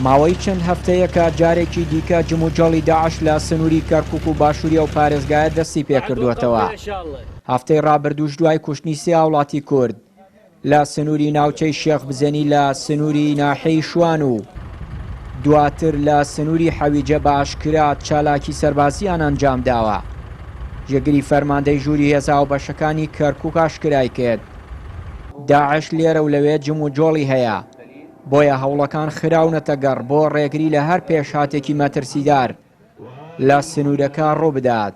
ماوەی چەند هەفتەیەکە جارێکی دیکە جموجەڵی داعش لە سنووری کەرکوک و باشووری و پارێزگایە دەستی پێکردووەتەوە. هەفتەی ڕابردووش دوای کوشتنی سێ وڵاتی کورد لە سنووری ناوچەی شێخ بزەنی لە سنووری ناحەی شوان و دواتر لە سنووری حەویجە بە ئاشکرا چالاکی سەربازیان ئەنجام داوە. جێگری فەرماندەی ژووری هێزا و بەشەکانی کەرکوک ئاشکرای کرد داعش لێرە و لەوێ جموجۆڵی هەیە، بۆیە هەوڵەکان خراونەتە گەڕ بۆ ڕێگری لە هەر پێشهاتێکی مەترسیدار لە سنوورەکە ڕووبدات.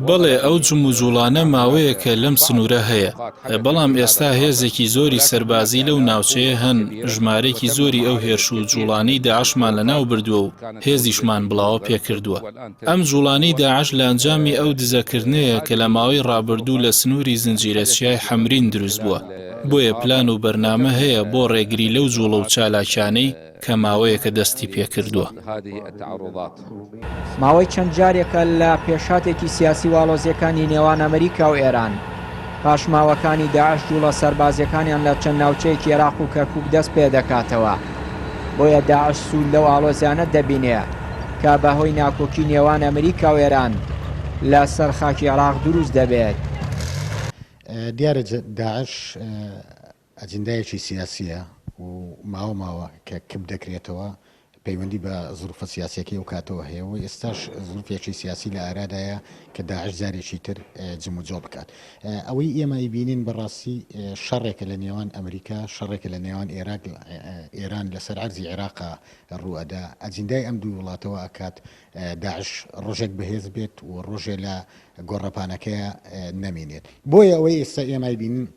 بەڵێ ئەو جموجوڵانە ماوەیەکە لەم سنوورە هەیە، بەڵام ئێستا هێزێکی زۆری سەربازی لەو ناوچەیە هەن، ژمارەیەکی زۆری ئەو هێرش و جوڵانی داعشمان لەناو بردووە و هێزیشمان بڵاوە پێکردووە. ئەم جوڵانی داعش لە ئەنجامی ئەو دزەکردنەیە کە لە ماوەی ڕابردوو لە سنووری زنجیرەچیای حەمرین دروست بووە، بۆیە پلان و بەرنامە هەیە بۆ ڕێگری لەو جوڵە و چالاکیانەی کە ماوەیەکە دەستی پێکردووە. ماوەی چەند جارێکە لە پێشاتێکی سیاسی واڵۆزیەکانی نێوان ئەمریکا و ئێران پاشماوەکانی داعش جوڵە سەربازیەکانیان لە چەند ناوچەیەکی عێراق و کەرکوک دەست پێ دەکاتەوە، بۆیە داعش سوود لەو ئاڵۆزیانە دەبینێ کە بەهۆی ناکۆکی نێوان ئەمریکا و ئێران لە سەر خاکی عێراق دروست دەبێت. دیارە داعش ئەجندایەکی سیاسیە و ماوە کە کەم دەکرێتەوە پەیوەندی بە زروفە سیاسیەکەی و کاتەوە هەیە و ئێستاش زروفێکی سیاسی لە ئارادایە کە داعش جارێکی تر جموجۆ بکات. ئەوەی ئێمە بینین بەڕاستی شەڕێکە لە نێوان ئەمریکا، شەڕێکە لە نێوان ئێران لەسەر عەرزی عێراقا ڕوئەدا. ئەجندای ئەم دوو وڵاتەوە ئەکات داعش ڕۆژێک بەهێز بێت و ڕۆژێ لە گۆڕەپانەکەیە نەمێنێت. بۆیە ئەوەی ئێستا ئێمە بینین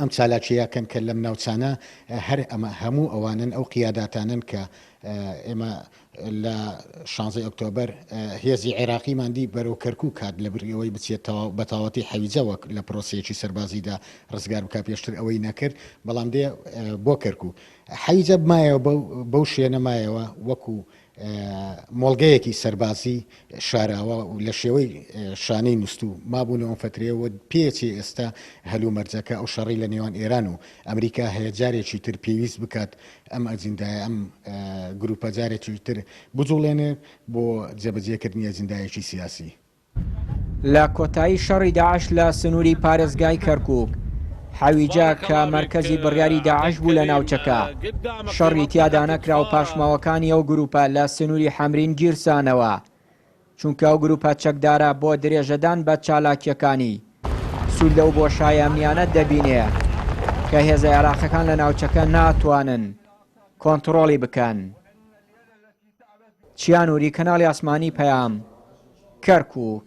ئەم چالاکیەکەن کە لەم ناوچانە هەر ئەمە هەموو ئەوانن ئەو قیاداتانن کە ئێمە لە 16 ئۆکتۆبەر هێزی عێراقی ماندی بەرەو کەرکوک کات لە بڕیەوەی بچێتەوە بە تاواتی حەویجەوە لە پرۆسەیەکی سەربازیدا ڕزگار بکە پێشتر ئەوەی نەکرد، بەڵام دێ بۆ کەرکوک حەویجە بمایەوە بەو شوێنە مایەوە وەکو مۆڵگەیەکی سەربازی شاراوە و لە شێوەی شانەی نووسوو مابوونەوە فترەوە پێچی ئێستا هەلو مەرجەکە ئەو شەڕی لە نێوان ئێران و ئەمریکا هەیە جارێکی تر پێویست بکات ئەم ئەجندایە ئەم گروپە جارێکی تر بجوڵێنێ بۆ جێبەجێکردنی ئەجندایەکی سیاسی. لە کۆتایی شەڕی داعش لە سنووری پارێزگای کەرکوک حەویجە کە مەرکەزی بڕیاری داعش بوو لە ناوچەکە شەڕی تیادا نەکرا و پاشماوەکانی ئەو گروپە لە سنووری حەمرین گیرسانەوە، چونکە ئەو گروپە چەکدارە بۆ درێژەدان بە چالاکیەکانی سوود لەو بۆشایە ئەمنیانە دەبینێ کە هێزە عێراقیەکان لە ناوچەکە ناتوانن کۆنتڕۆڵی بکەن. چیانووری، کەناڵی ئاسمانی پەیام، کەرکوک.